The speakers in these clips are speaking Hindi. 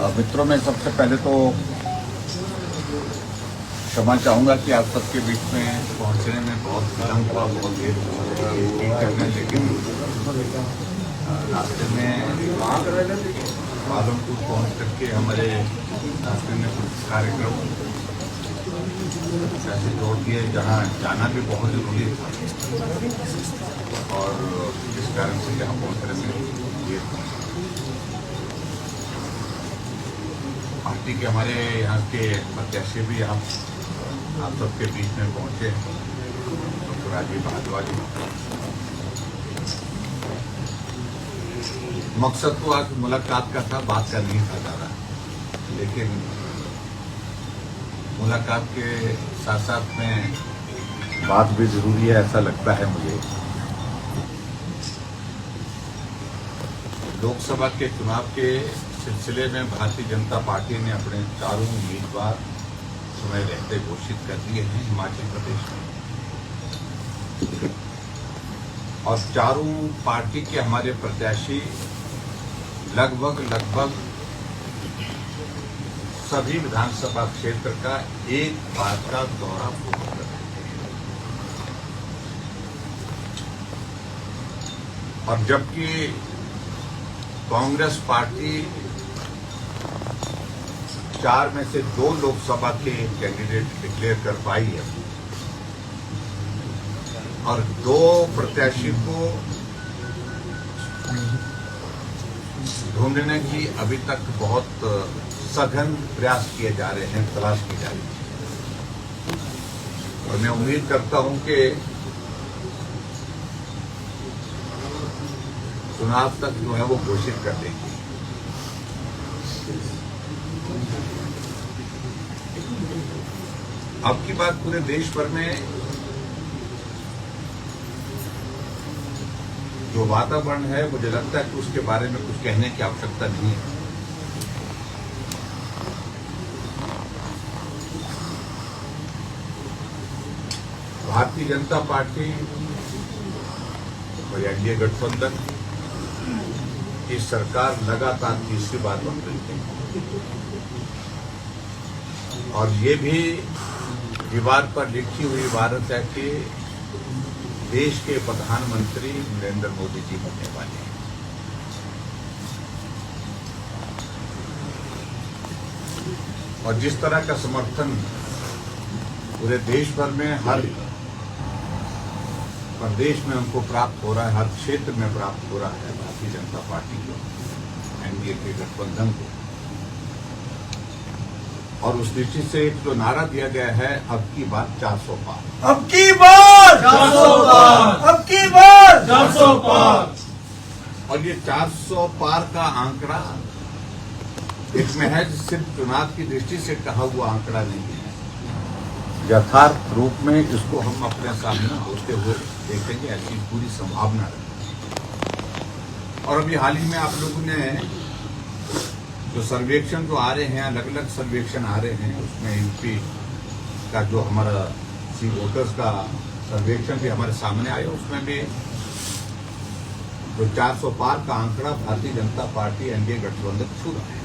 मित्रों, मैं सबसे पहले तो क्षमा चाहूँगा कि आप सबके बीच में पहुँचने में बहुत विलम्ब हुआ, बहुत देर करने, लेकिन रास्ते में पालमपुर पहुँच करके हमारे रास्ते में कुछ कार्यक्रम ऐसे जोड़ दिए जहाँ जाना भी बहुत जरूरी था और इस कारण से यहाँ पहुँचने में देर था। पार्टी के हमारे यहाँ के प्रत्याशी भी आप सबके बीच में पहुँचे, डॉक्टर राजीव भारद्वाज। मकसद तो आज मुलाकात का था, बात का नहीं था ज़्यादा, लेकिन मुलाकात के साथ साथ में बात भी जरूरी है, ऐसा लगता है मुझे। लोकसभा के चुनाव के सिलसिले में भारतीय जनता पार्टी ने अपने चारों उम्मीदवार समय रहते घोषित कर दिए हैं हिमाचल प्रदेश में, और चारों पार्टी के हमारे प्रत्याशी लगभग सभी विधानसभा क्षेत्र का एक बार का दौरा पूर्ण कर रहे हैं। और जबकि कांग्रेस पार्टी 4 में से 2 लोकसभा के कैंडिडेट डिक्लेयर कर पाई है और 2 प्रत्याशी को ढूंढने की अभी तक बहुत सघन प्रयास किए जा रहे हैं, तलाश की जा रही है। और मैं उम्मीद करता हूं कि चुनाव तक जो है वो घोषित कर देंगे। अब की बात पूरे देश भर में जो वातावरण है, मुझे लगता है कि उसके बारे में कुछ कहने की आवश्यकता नहीं है। भारतीय जनता पार्टी और एनडीए गठबंधन की सरकार लगातार तीसरी बार बन रही है, और ये भी दीवार पर लिखी हुई इबारत है कि देश के प्रधानमंत्री नरेंद्र मोदी जी होने वाले हैं। और जिस तरह का समर्थन पूरे देश भर में हर प्रदेश में उनको प्राप्त हो रहा है, हर क्षेत्र में प्राप्त हो रहा है भारतीय जनता पार्टी को, एनडीए के गठबंधन को, और उस दृष्टि से एक जो नारा दिया गया है, अब की बार 400 पार, अब की बार 400 पार, अब की बार 400 पार। और ये 400 पार का आंकड़ा एक महज सिर्फ चुनाव की दृष्टि से कहा हुआ आंकड़ा नहीं है, यथार्थ रूप में इसको हम अपने सामने होते हुए देखेंगे, ऐसी पूरी संभावना है। और अभी हाल ही में आप लोगों ने जो सर्वेक्षण जो आ रहे हैं, अलग अलग सर्वेक्षण आ रहे हैं, उसमें यूपी का जो हमारा सी वोटर्स का सर्वेक्षण भी हमारे सामने आया, उसमें भी जो 400 पार का आंकड़ा भारतीय जनता पार्टी एनडीए गठबंधन छू रहा है।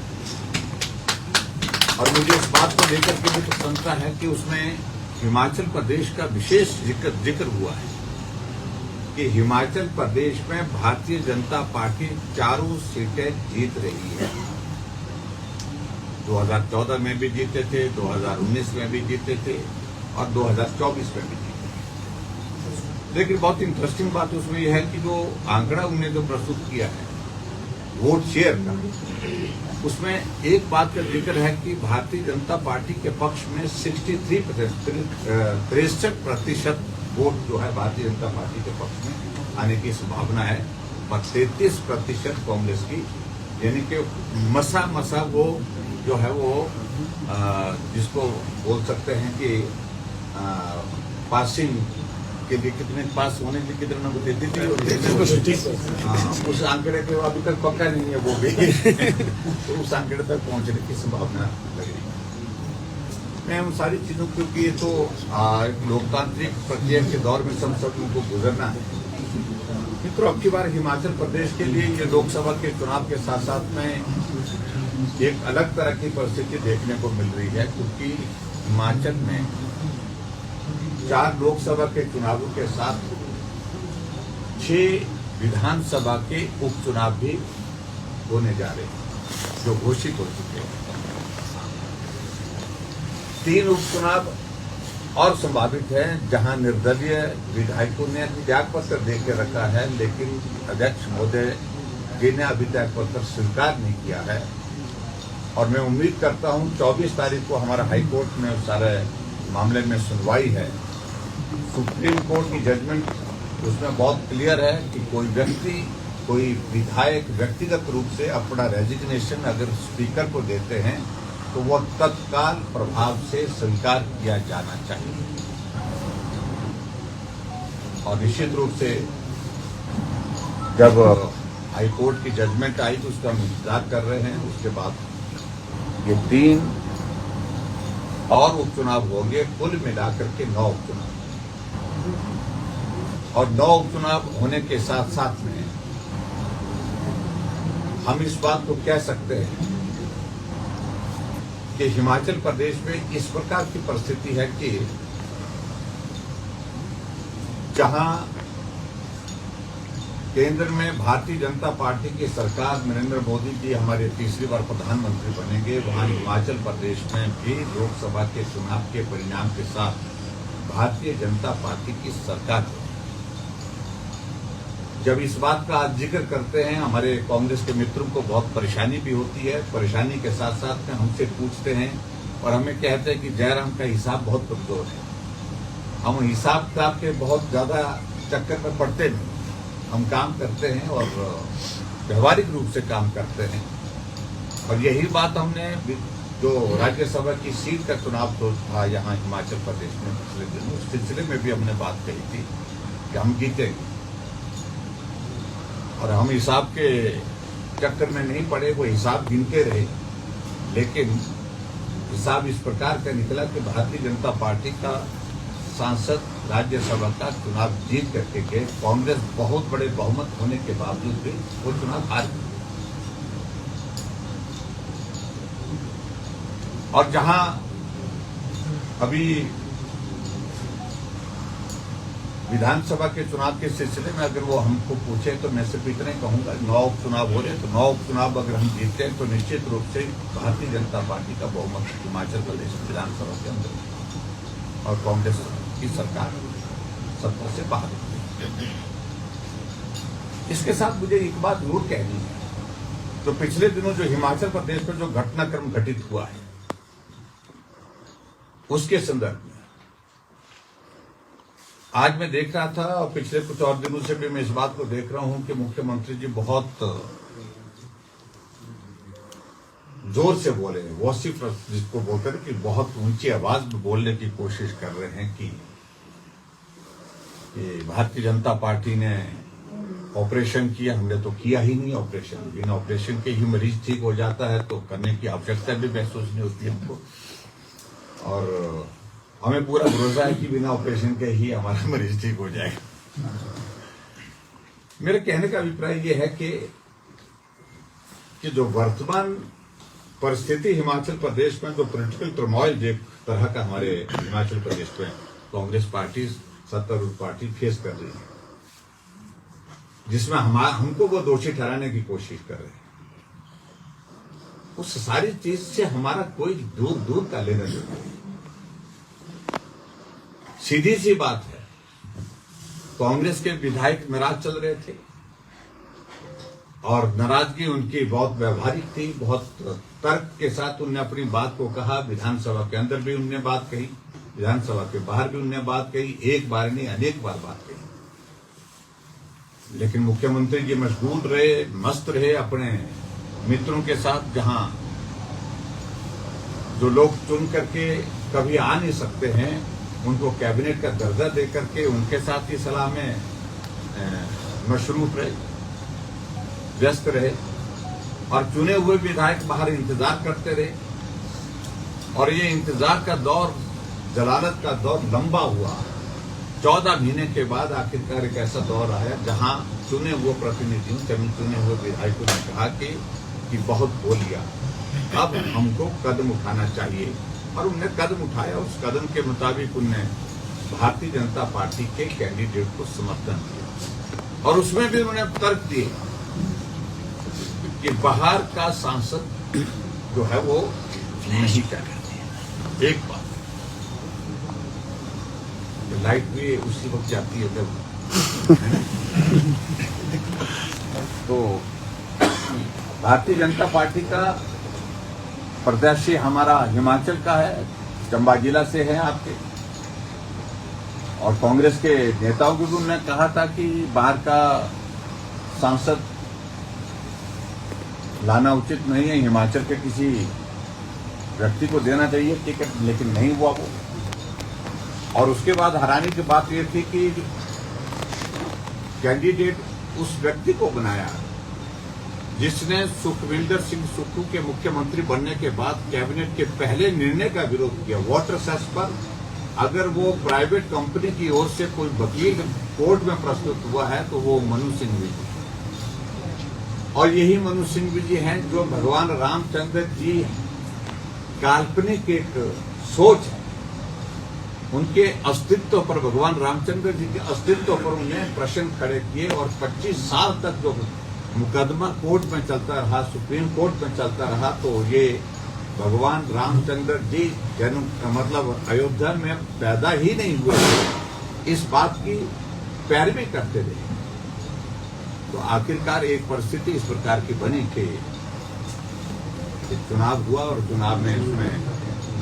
और मुझे इस बात को लेकर के भी प्रसन्नता है कि उसमें हिमाचल प्रदेश का विशेष जिक्र हुआ है कि हिमाचल प्रदेश में भारतीय जनता पार्टी चारों सीटें जीत रही है। 2014 में भी जीते थे, 2019 में भी जीते थे और 2024 में भी जीते थे। लेकिन बहुत इंटरेस्टिंग बात उसमें यह है कि जो आंकड़ा उन्होंने जो प्रस्तुत किया है वोट शेयर का, उसमें एक बात का जिक्र है कि भारतीय जनता पार्टी के पक्ष में 63% वोट जो है भारतीय जनता पार्टी के पक्ष में आने की संभावना है, और 33% कांग्रेस की, यानी कि मसा वो जो है वो जिसको बोल सकते हैं कि पासिंग के लिए कितने पास होने के लिए कितने नंबर देती थी, उस आंकड़े के अभी तक पक्का नहीं है वो भी तो उस आंकड़े तक पहुंचने की संभावना लग रही है। मैं उन सारी चीजों, क्योंकि ये तो लोकतांत्रिक प्रक्रिया के दौर में सब उनको गुजरना है, मित्रों, अब की बार हिमाचल प्रदेश के लिए ये लोकसभा के चुनाव के साथ साथ में एक अलग तरह की परिस्थिति देखने को मिल रही है, क्योंकि हिमाचल में 4 लोकसभा के चुनावों के साथ 6 विधानसभा के उपचुनाव भी होने जा रहे हैं, जो घोषित हो चुके हैं। 3 उपचुनाव और संभावित है, जहां निर्दलीय विधायकों ने त्याग पत्र देकर रखा है, लेकिन अध्यक्ष महोदय जी ने अभी त्याग पत्र स्वीकार नहीं किया है। और मैं उम्मीद करता हूं 24 तारीख को हमारा हाईकोर्ट में उस सारे मामले में सुनवाई है। सुप्रीम कोर्ट की जजमेंट उसमें बहुत क्लियर है कि कोई व्यक्ति, कोई विधायक व्यक्तिगत रूप से अपना रेजिग्नेशन अगर स्पीकर को देते हैं तो वह तत्काल प्रभाव से स्वीकार किया जाना चाहिए। और निश्चित रूप से जब हाईकोर्ट की जजमेंट आई तो उसका हम इंतजार कर रहे हैं। उसके बाद ये 3 और उपचुनाव होंगे, कुल मिलाकर के 9 उपचुनाव। और 9 उपचुनाव होने के साथ साथ में हम इस बात को कह सकते हैं कि हिमाचल प्रदेश में इस प्रकार की परिस्थिति है कि जहां केंद्र में भारतीय जनता पार्टी की सरकार, नरेंद्र मोदी जी हमारे तीसरी बार प्रधानमंत्री बनेंगे, वहां हिमाचल प्रदेश में भी लोकसभा के चुनाव के परिणाम के साथ भारतीय जनता पार्टी की सरकार है। जब इस बात का आज जिक्र करते हैं, हमारे कांग्रेस के मित्रों को बहुत परेशानी भी होती है। परेशानी के साथ साथ में हमसे पूछते हैं और हमें कहते हैं कि जयराम का हिसाब बहुत कमजोर है। हम हिसाब किताब के बहुत ज्यादा चक्कर में पड़ते नहीं, हम काम करते हैं और व्यवहारिक रूप से काम करते हैं। और यही बात हमने जो राज्यसभा की सीट का चुनाव तो था यहाँ हिमाचल प्रदेश में पिछले दिनों, उस सिलसिले में भी हमने बात कही थी कि हम जीतेंगे। और हम हिसाब के चक्कर में नहीं पड़े, वो हिसाब गिनते रहे, लेकिन हिसाब इस प्रकार का निकला कि भारतीय जनता पार्टी का सांसद राज्यसभा का चुनाव जीत करके गए। कांग्रेस बहुत बड़े बहुमत होने के बावजूद भी वो चुनाव हार गई। और जहां अभी विधानसभा के चुनाव के सिलसिले में अगर वो हमको पूछे तो मैं सिर्फ इतना ही कहूंगा, 9 उपचुनाव हो रहे हैं तो 9 उपचुनाव अगर हम जीतते हैं तो निश्चित रूप से भारतीय जनता पार्टी का बहुमत हिमाचल प्रदेश विधानसभा के अंदर और कांग्रेस की सरकार सत्ता से बाहर निकलेगी। इसके साथ मुझे एक बात जरूर कहनी है, तो पिछले दिनों जो हिमाचल प्रदेश में जो घटनाक्रम घटित हुआ है उसके संदर्भ में आज मैं देख रहा था, और पिछले कुछ और दिनों से भी मैं इस बात को देख रहा हूं कि मुख्यमंत्री जी बहुत जोर से बोले, वॉसिफरस जिसको बोलते हैं कि बहुत ऊंची आवाज में बोलने की कोशिश कर रहे हैं कि भारतीय जनता पार्टी ने ऑपरेशन किया। हमने तो किया ही नहीं ऑपरेशन, बिना ऑपरेशन के ही मरीज ठीक हो जाता है तो करने की आवश्यकता भी महसूस नहीं होती हमको। और हमें पूरा भरोसा है कि बिना ऑपरेशन के ही हमारा मरीज ठीक हो जाएगा। मेरे कहने का अभिप्राय यह है कि जो वर्तमान परिस्थिति हिमाचल प्रदेश में, जो पॉलिटिकल टर्मोइल एक तरह का हमारे हिमाचल प्रदेश में कांग्रेस पार्टी, सत्तारूढ़ पार्टी फेस कर रही है, जिसमें हमको वो दोषी ठहराने की कोशिश कर रहे हैं, उस सारी चीज से हमारा कोई दूर दूर का लेना देना नहीं। सीधी सी बात है, कांग्रेस के विधायक नाराज चल रहे थे और नाराजगी उनकी बहुत व्यवहारिक थी, बहुत तर्क के साथ उन्होंने अपनी बात को कहा। विधानसभा के अंदर भी उन्होंने बात कही, विधानसभा के बाहर भी उन्होंने बात कही, एक बार नहीं अनेक बार बात कही। लेकिन मुख्यमंत्री जी मशगूल रहे, मस्त रहे अपने मित्रों के साथ, जहां जो लोग चुन करके कभी आ नहीं सकते हैं उनको कैबिनेट का दर्जा दे करके उनके साथ ही सलाह में मशरूफ रहे, व्यस्त रहे। और चुने हुए विधायक बाहर इंतजार करते रहे और ये इंतजार का दौर, जलालत का दौर लंबा हुआ। 14 महीने के बाद आखिरकार एक ऐसा दौर आया जहां चुने हुए प्रतिनिधियों चुने हुए विधायकों ने कहा कि बहुत बोल लिया, अब हमको कदम उठाना चाहिए। और उन्हें कदम उठाया। उस कदम के मुताबिक उन्होंने भारतीय जनता पार्टी के कैंडिडेट को समर्थन दिया और उसमें भी उन्होंने तर्क दिए कि बाहर का सांसद जो है वो नहीं चाहिए। एक बात, लाइट भी उसी वक्त जाती है जब, तो भारतीय जनता पार्टी का प्रत्याशी हमारा हिमाचल का है, चंबा जिला से है आपके, और कांग्रेस के नेताओं को भी उन्होंने कहा था कि बाहर का सांसद लाना उचित नहीं है, हिमाचल के किसी व्यक्ति को देना चाहिए टिकट, लेकिन नहीं हुआ वो। और उसके बाद हैरानी की बात यह थी कि कैंडिडेट उस व्यक्ति को बनाया जिसने सुखविंदर सिंह सुक्खू के मुख्यमंत्री बनने के बाद कैबिनेट के पहले निर्णय का विरोध किया। वाटर सेस पर अगर वो प्राइवेट कंपनी की ओर से कोई वकील कोर्ट में प्रस्तुत हुआ है तो वो मनु सिंघवी जी, और यही मनु सिंघवी जी हैं जो भगवान रामचंद्र जी काल्पनिक एक सोच है, उनके अस्तित्व पर, भगवान रामचंद्र जी के अस्तित्व पर उन्हें प्रश्न खड़े किए। और 25 साल तक जो मुकदमा कोर्ट में चलता रहा, सुप्रीम कोर्ट में चलता रहा, तो ये भगवान रामचंद्र जी जन्म मतलब अयोध्या में पैदा ही नहीं हुए, इस बात की पैरवी करते रहे। तो आखिरकार एक परिस्थिति इस प्रकार की बनी कि चुनाव हुआ और चुनाव में इसमें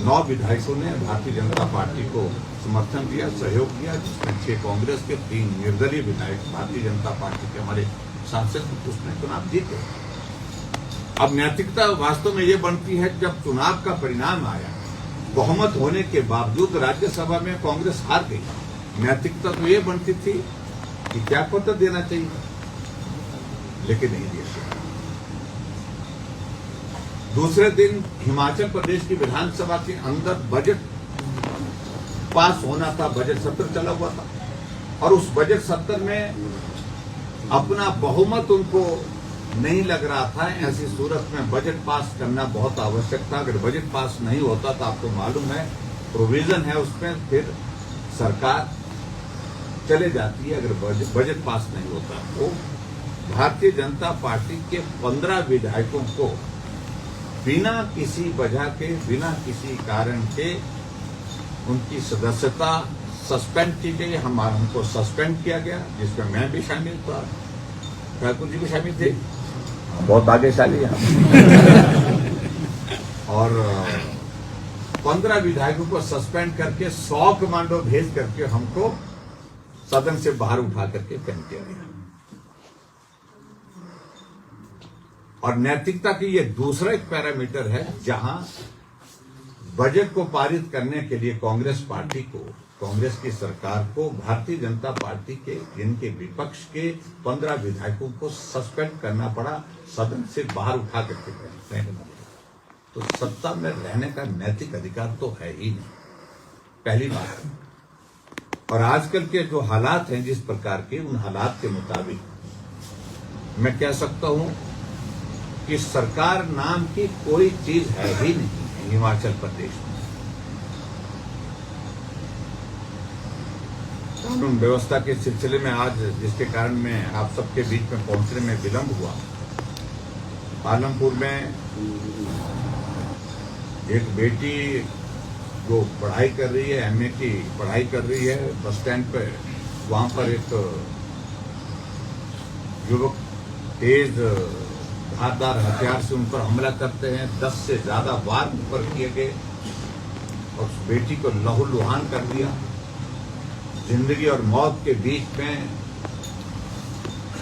9 विधायकों ने भारतीय जनता पार्टी को समर्थन दिया, सहयोग दिया, जिसमें 6 कांग्रेस के, 3 निर्दलीय विधायक भारतीय जनता पार्टी के हमारे सांसद उसने चुनाव जीते। अब नैतिकता वास्तव में ये बनती है जब चुनाव का परिणाम आया, बहुमत होने के बावजूद राज्यसभा में कांग्रेस हार गई, नैतिकता तो ये बनती थी कि त्यागपत्र देना चाहिए, लेकिन नहीं दिया। दूसरे दिन हिमाचल प्रदेश की विधानसभा के अंदर बजट पास होना था, बजट सत्र चला हुआ था, और उस बजट सत्र में अपना बहुमत उनको नहीं लग रहा था। ऐसी सूरत में बजट पास करना बहुत आवश्यक था। अगर बजट पास नहीं होता तो आपको मालूम है प्रोविजन है उसमें, फिर सरकार चले जाती है अगर बजट पास नहीं होता। तो भारतीय जनता पार्टी के 15 विधायकों को बिना किसी वजह के, बिना किसी कारण के उनकी सदस्यता सस्पेंड की गई। हमको सस्पेंड किया गया, जिसमें मैं भी शामिल था, ठाकुर जी भी शामिल थे, बहुत भाग्यशाली हैं। और 15 विधायकों को सस्पेंड करके 100 कमांडो भेज करके हमको सदन से बाहर उठा करके फेंक दिया गया। और नैतिकता की ये दूसरा एक पैरामीटर है जहां बजट को पारित करने के लिए कांग्रेस पार्टी को, कांग्रेस की सरकार को भारतीय जनता पार्टी के जिनके विपक्ष के 15 विधायकों को सस्पेंड करना पड़ा, सदन से बाहर उठा करके फेंकना पड़ा। तो सत्ता में रहने का नैतिक अधिकार तो है ही नहीं, पहली बात। और आजकल के जो हालात हैं जिस प्रकार के, उन हालात के मुताबिक मैं कह सकता हूं कि सरकार नाम की कोई चीज है ही नहीं हिमाचल प्रदेश में। कानून व्यवस्था के सिलसिले में आज जिसके कारण मैं आप सबके बीच में पहुंचने में विलंब हुआ, पालमपुर में एक बेटी जो पढ़ाई कर रही है, एमए की पढ़ाई कर रही है, बस स्टैंड पे वहां पर एक युवक तेज धारदार हथियार से उन पर हमला करते हैं। 10 से ज्यादा वार उन पर किए गए और उस बेटी को लहूलुहान कर दिया। जिंदगी और मौत के बीच में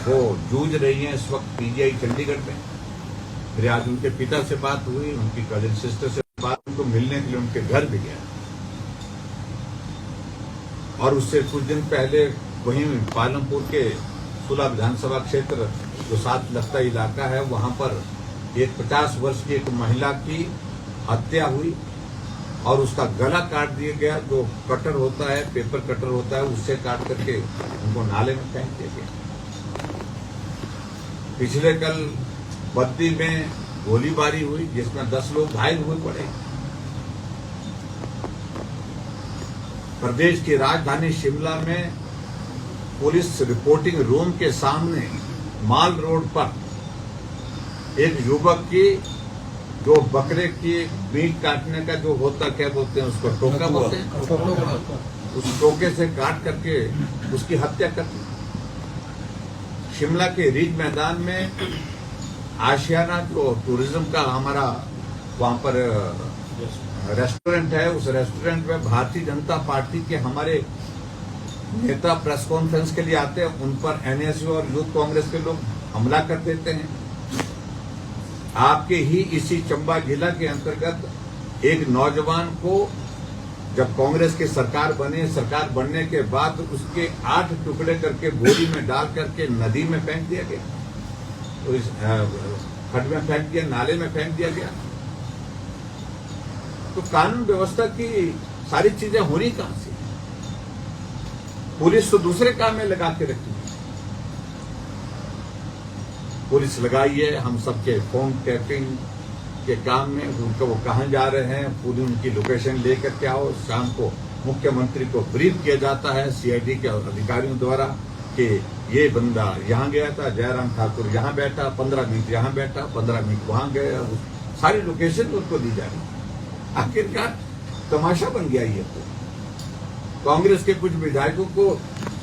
वो जूझ रही हैं इस वक्त पीजीआई चंडीगढ़ में। फिर आज उनके पिता से बात हुई, उनकी कजिन सिस्टर से बात, उनको मिलने के लिए उनके घर भी गया। और उससे कुछ दिन पहले वहीं पालमपुर के सुला विधानसभा क्षेत्र जो साथ लगता इलाका है, वहां पर एक 50 वर्ष की एक महिला की हत्या हुई और उसका गला काट दिया गया। जो कटर होता है, पेपर कटर होता है, उससे काट करके उनको नाले में फेंक दिया गया। पिछले कल बद्दी में गोलीबारी हुई जिसमें 10 लोग घायल हुए पड़े। प्रदेश की राजधानी शिमला में पुलिस रिपोर्टिंग रूम के सामने माल रोड पर एक युवक की जो बकरे की मीट काटने का जो होता, क्या बोलते हैं उसको, टोका बोलते हैं, उस टोके से काट करके उसकी हत्या कर दी। शिमला के रिज मैदान में आशियाना जो टूरिज्म का हमारा वहां पर रेस्टोरेंट है, उस रेस्टोरेंट में भारतीय जनता पार्टी के हमारे नेता प्रेस कॉन्फ्रेंस के लिए आते हैं, उन पर एनएसयू और यूथ कांग्रेस के लोग हमला कर देते हैं। आपके ही इसी चंबा जिला के अंतर्गत एक नौजवान को जब कांग्रेस की सरकार बने, सरकार बनने के बाद उसके 8 टुकड़े करके बोरी में डाल करके नदी में फेंक दिया गया, तो इस खड्ड में फेंक दिया, नाले में फेंक दिया गया। तो कानून व्यवस्था की सारी चीजें हो रही कहां से? पुलिस तो दूसरे काम में लगा के रखी है। पुलिस लगाई है हम सबके फोन टैपिंग के काम में, उनको वो कहां जा रहे हैं पूरी उनकी लोकेशन लेकर के आओ। शाम को मुख्यमंत्री को ब्रीफ किया जाता है सीआईडी के अधिकारियों द्वारा कि ये बंदा यहां गया था, जयराम ठाकुर यहां बैठा, 15 मिनट यहां बैठा, 15 मिनट वहां गया, सारी लोकेशन उनको दी जा रही। आखिरकार तमाशा बन गया ये। तो कांग्रेस के कुछ विधायकों को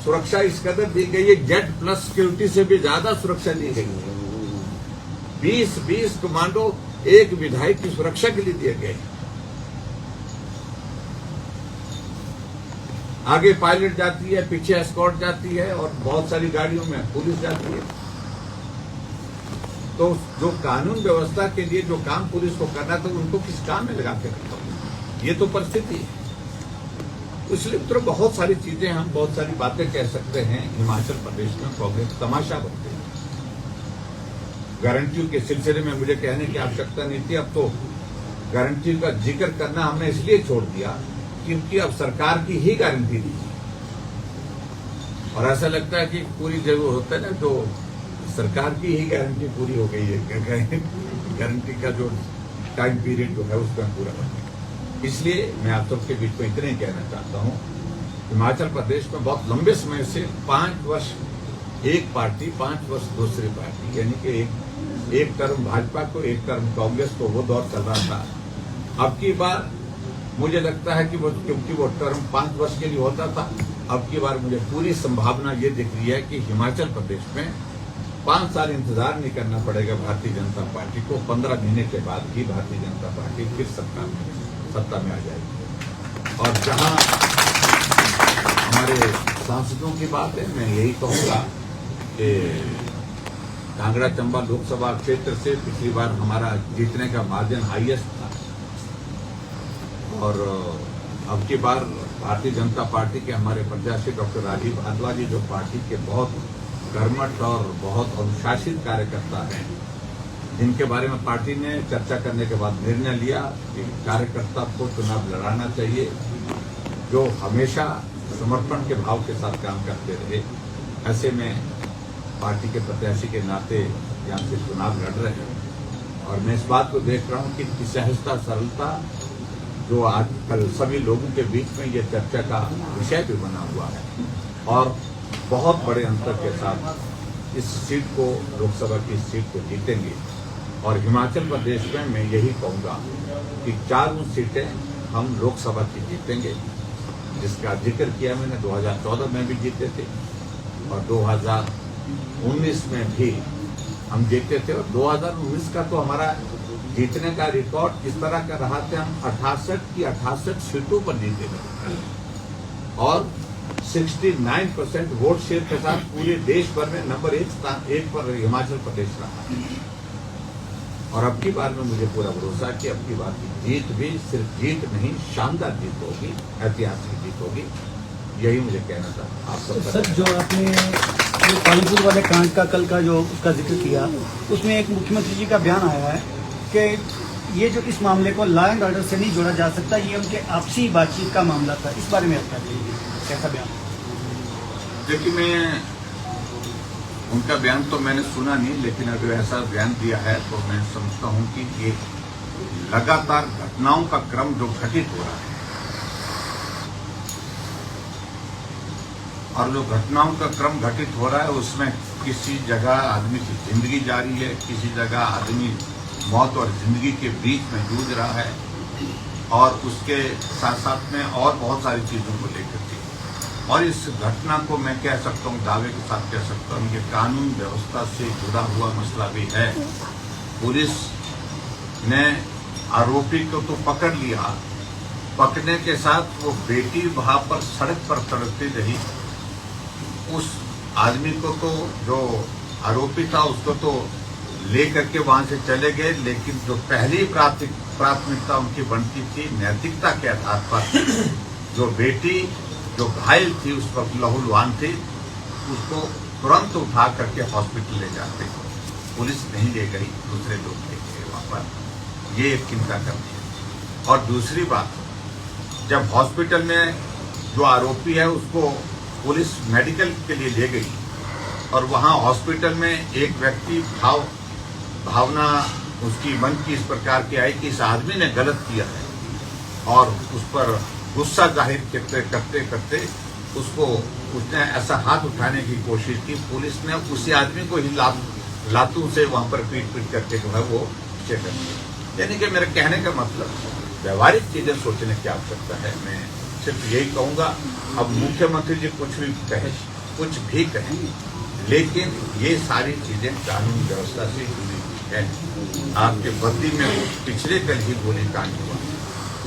सुरक्षा इस कदर दी गई है, Z+ सिक्योरिटी से भी ज्यादा सुरक्षा दी गई है। 20 कमांडो एक विधायक की सुरक्षा के लिए दिए गए। आगे पायलट जाती है, पीछे एस्कॉर्ट जाती है और बहुत सारी गाड़ियों में पुलिस जाती है। तो जो कानून व्यवस्था के लिए जो काम पुलिस को करना था उनको किस काम में लगा के रखा? ये तो परिस्थिति है। इसलिए तो बहुत सारी चीजें, हम बहुत सारी बातें कह सकते हैं। हिमाचल प्रदेश में कांग्रेस तमाशा बनते हैं। गारंटियों के सिलसिले में मुझे कहने की आवश्यकता नहीं थी। अब तो गारंटी का जिक्र करना हमने इसलिए छोड़ दिया क्योंकि अब सरकार की ही गारंटी दी और ऐसा लगता है कि पूरी जरूर होता है ना, तो सरकार की ही गारंटी पूरी हो गई है। गारंटी का जो टाइम पीरियड जो है उसका पूरा हो गया। इसलिए मैं आप सबके बीच में इतना ही कहना चाहता हूँ, हिमाचल प्रदेश में बहुत लंबे समय से 5 वर्ष एक पार्टी, 5 वर्ष दूसरी पार्टी, यानी कि एक टर्म भाजपा को, एक टर्म कांग्रेस को, वो दौर चल रहा था। अब की बार मुझे लगता है कि वो, क्योंकि वो टर्म 5 वर्ष के लिए होता था, अब की बार मुझे पूरी संभावना ये दिख रही है कि हिमाचल प्रदेश में 5 साल इंतजार नहीं करना पड़ेगा भारतीय जनता पार्टी को। 15 महीने के बाद ही भारतीय जनता पार्टी फिर सत्ता में आ जाएगी। और जहां हमारे सांसदों की बात है, मैं यही कहूंगा कि कांगड़ा चंबा लोकसभा क्षेत्र से पिछली बार हमारा जीतने का मार्जिन हाईएस्ट था और अब की बार भारतीय जनता पार्टी के हमारे प्रत्याशी डॉक्टर राजीव भारद्वाज जो पार्टी के बहुत कर्मठ और बहुत अनुशासित कार्यकर्ता हैं, जिनके बारे में पार्टी ने चर्चा करने के बाद निर्णय लिया कि कार्यकर्ता को चुनाव लड़ाना चाहिए, जो हमेशा समर्पण के भाव के साथ काम करते रहे। ऐसे में पार्टी के प्रत्याशी के नाते यहाँ से चुनाव लड़ रहे हैं और मैं इस बात को देख रहा हूँ कि सहजता, सरलता जो आजकल सभी लोगों के बीच में ये चर्चा का विषय भी बना हुआ है और बहुत बड़े अंतर के साथ इस सीट को, लोकसभा की इस सीट को जीतेंगे। और हिमाचल प्रदेश में मैं यही कहूँगा कि 4 सीटें हम लोकसभा की जीतेंगे, जिसका जिक्र किया मैंने। 2014 में भी जीते थे और 2019 में भी हम जीते थे और 2019 का तो हमारा जीतने का रिकॉर्ड इस तरह का रहा था, हम 68 की 68 सीटों पर जीते थे और 69% वोट शेयर के साथ पूरे देश भर में नंबर 1 पर हिमाचल प्रदेश रहा। और अब की बार में मुझे पूरा भरोसा है कि अब की बार की जीत भी सिर्फ जीत नहीं, शानदार जीत होगी, ऐतिहासिक जीत होगी। यही मुझे कहना था आप सब। सर, जो आपने पालमपुर वाले कांड का कल का जो उसका जिक्र किया, उसमें एक मुख्यमंत्री जी का बयान आया है कि ये जो इस मामले को लॉ एंड ऑर्डर से नहीं जोड़ा जा सकता, ये उनके आपसी बातचीत का मामला था, इस बारे में आप क्या कहेंगे, कैसा बयान? देखिए, मैं उनका बयान तो मैंने सुना नहीं, लेकिन अगर ऐसा बयान दिया है तो मैं समझता हूं कि ये लगातार घटनाओं का क्रम जो घटित हो रहा है और जो घटनाओं का क्रम घटित हो रहा है उसमें किसी जगह आदमी की जिंदगी जा रही है, किसी जगह आदमी मौत और जिंदगी के बीच में जूझ रहा है, और उसके साथ साथ में और बहुत सारी चीजों को लेकर के, और इस घटना को मैं कह सकता हूँ, दावे के साथ कह सकता हूँ कि कानून व्यवस्था से जुड़ा हुआ मसला भी है। पुलिस ने आरोपी को तो पकड़ लिया, पकड़ने के साथ वो बेटी वहां पर सड़क पर तड़पती रही। उस आदमी को तो, जो आरोपी था, उसको तो ले करके वहां से चले गए, लेकिन जो पहली प्राथमिकता उनकी बनती थी नैतिकता के आधार पर, जो बेटी जो घायल थी, उस वक्त लहूलुहान थी, उसको तुरंत उठा करके हॉस्पिटल ले जाते। पुलिस नहीं ले गई, दूसरे लोग ले गए वहां पर। ये एक चिंता करती है। और दूसरी बात, जब हॉस्पिटल में जो आरोपी है उसको पुलिस मेडिकल के लिए ले गई, और वहां हॉस्पिटल में एक व्यक्ति भावना उसकी मन की इस प्रकार की आई कि इस आदमी ने गलत किया है, और उस पर गुस्सा जाहिर करते करते उसने ऐसा हाथ उठाने की कोशिश की। पुलिस ने उसी आदमी को ही लातों से वहां पर पीट करके जो है वो चेक कर दिया। यानी कि मेरे कहने का मतलब, व्यवहारिक चीजें सोचने की आवश्यकता है। मैं सिर्फ यही कहूंगा, अब मुख्यमंत्री जी कुछ भी कहें, लेकिन ये सारी चीजें कानून व्यवस्था से जुड़ी हुई है। आपके बद्दी में पिछले कल ही गोलीकांड हुआ,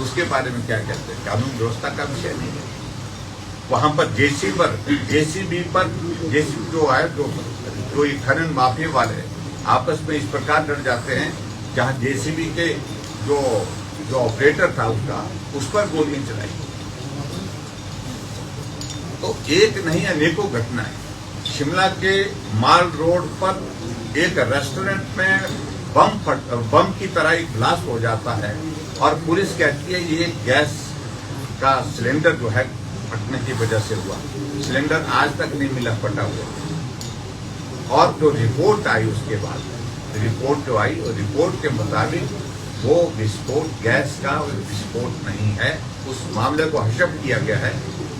उसके बारे में क्या कहते हैं? कानून व्यवस्था का विषय नहीं है। वहां पर जेसीबी जो है, जो ये खनन माफिया वाले आपस में इस प्रकार डर जाते हैं, जहां जेसीबी के जो ऑपरेटर था उस पर गोलियां चलाई। तो एक नहीं, अनेकों घटनाएं। शिमला के माल रोड पर एक रेस्टोरेंट में बम की तरह एक ब्लास्ट हो जाता है, और पुलिस कहती है ये गैस का सिलेंडर जो है फटने की वजह से हुआ। सिलेंडर आज तक नहीं मिला, फटा हुआ। और जो रिपोर्ट आई उसके बाद, रिपोर्ट जो आई, और रिपोर्ट के मुताबिक वो विस्फोट गैस का विस्फोट नहीं है। उस मामले को हशप किया गया है,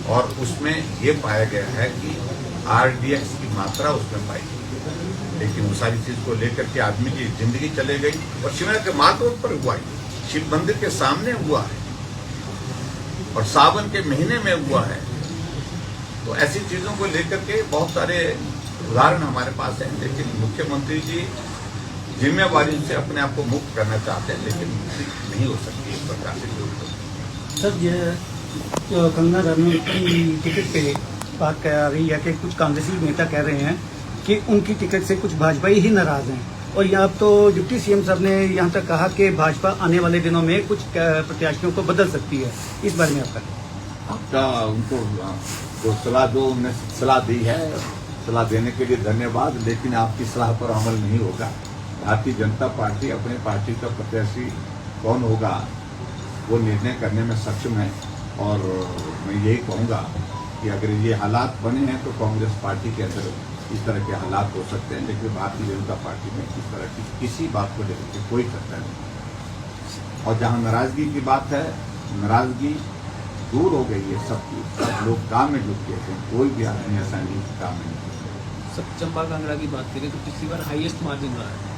और उसमें ये पाया गया है कि RDX की मात्रा उसमें पाई गई। लेकिन वो सारी चीज को लेकर के आदमी की जिंदगी चले गई, और शिमला के माल रोड पर हुआ है, शिव मंदिर के सामने हुआ है, और सावन के महीने में हुआ है। तो ऐसी चीजों को लेकर के बहुत सारे उदाहरण हमारे पास हैं, लेकिन मुख्यमंत्री जी जिम्मेवारी से अपने आप को मुक्त करना चाहते हैं, लेकिन नहीं हो सकती इस प्रकार से। सर, ये कंगना रनौत की टिकट पे बात कह रही है कि कुछ कांग्रेसी नेता कह रहे हैं कि उनकी टिकट से कुछ भाजपाई ही नाराज हैं, और यहाँ तो डिप्टी CM साहब ने यहाँ तक कहा कि भाजपा आने वाले दिनों में कुछ प्रत्याशियों को बदल सकती है। इस बारे में आपका उनको जो सलाह दी है, सलाह देने के लिए धन्यवाद, लेकिन आपकी सलाह पर अमल नहीं होगा। भारतीय जनता पार्टी अपने पार्टी का प्रत्याशी कौन होगा वो निर्णय करने में सक्षम है, और मैं यही कहूँगा कि अगर ये हालात बने हैं तो कांग्रेस पार्टी के अंदर इस तरह के हालात हो सकते हैं, लेकिन भारतीय जनता पार्टी में इस तरह की किसी बात को लेकर के कोई चर्चा नहीं। और जहाँ नाराजगी की बात है, नाराजगी दूर हो गई है सबकी, सब लोग काम में जुट गए थे, कोई भी आदमी ऐसा नहीं काम में नहीं। सब चंपा कांगड़ा की बात करें तो पिछली बार हाईएस्ट मार्जिन रहा है,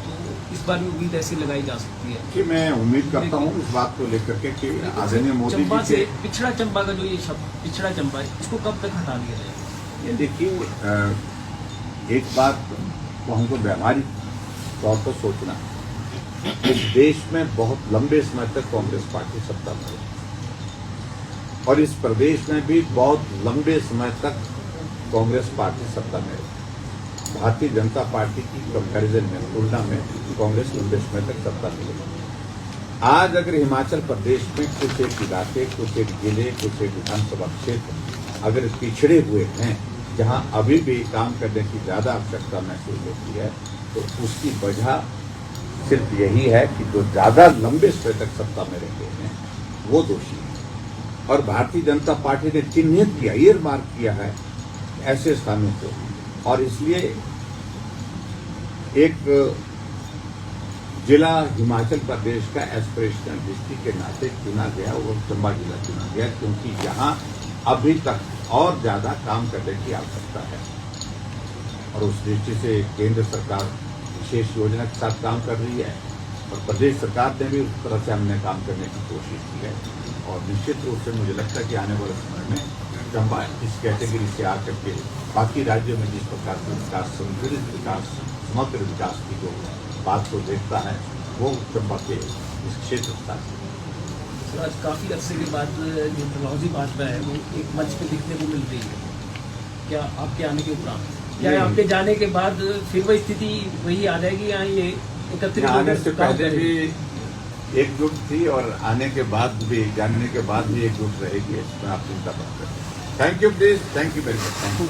तो इस बार भी उम्मीद ऐसी लगाई जा सकती है कि मैं उम्मीद करता हूँ इस बात को लेकर के कि आदरणीय मोदी चंपा जी से पिछड़ा चंपा का जो ये शब्द पिछड़ा चंपा है, इसको कब तक हटा दिया जाएगा? ये देखिए, एक बात को हमको व्यवहारिक तौर पर सोचना है। इस देश में बहुत लंबे समय तक कांग्रेस पार्टी सत्ता में रही, और इस प्रदेश में भी बहुत लंबे समय तक कांग्रेस पार्टी सत्ता में रही। भारतीय जनता पार्टी की कंपैरिजन में, तुलना में कांग्रेस लंबे समय तक सत्ता में रही। आज अगर हिमाचल प्रदेश में कुछ एक इलाके, कुछ एक जिले, कुछ एक विधानसभा क्षेत्र अगर पिछड़े हुए हैं, जहां अभी भी काम करने की ज्यादा आवश्यकता महसूस होती है, तो उसकी वजह सिर्फ यही है कि जो ज्यादा लंबे समय तक सत्ता में रहे हैं वो दोषी हैं। और भारतीय जनता पार्टी ने चिन्हित किया, ईयरमार्क किया है ऐसे स्थानों को, और इसलिए एक जिला हिमाचल प्रदेश का एस्पिरेशनल डिस्ट्रिक्ट के नाते चुना गया, वो चंबा जिला चुना गया, क्योंकि यहाँ अभी तक और ज्यादा काम करने की आवश्यकता है। और उस दृष्टि से केंद्र सरकार विशेष योजना के साथ काम कर रही है और प्रदेश सरकार ने भी उस तरह से हमने काम करने की कोशिश की है। और निश्चित रूप से मुझे लगता है कि आने वाले समय में चंबा इस कैटेगरी से आकर के बाकी राज्यों में जिस प्रकार से विकास, संतुलित विकास, समग्र विकास की जो बात को देखता है वो चंबा के इस क्षेत्र का। सर, आज काफ़ी अरसे के बाद जो प्रभावजी भाजपा है वो एक मंच पे दिखने को मिल रही है, क्या आपके आने के उपरांत, क्या आपके जाने के बाद फिर वही स्थिति वही आ जाएगी या ये एकत्रित आने से पहले भी एकजुट थी और आने के बाद भी, जानने के बाद भी एकजुट रहेगी, इसमें आप चिंता मत करें। Thank you please, thank you very much, thank you.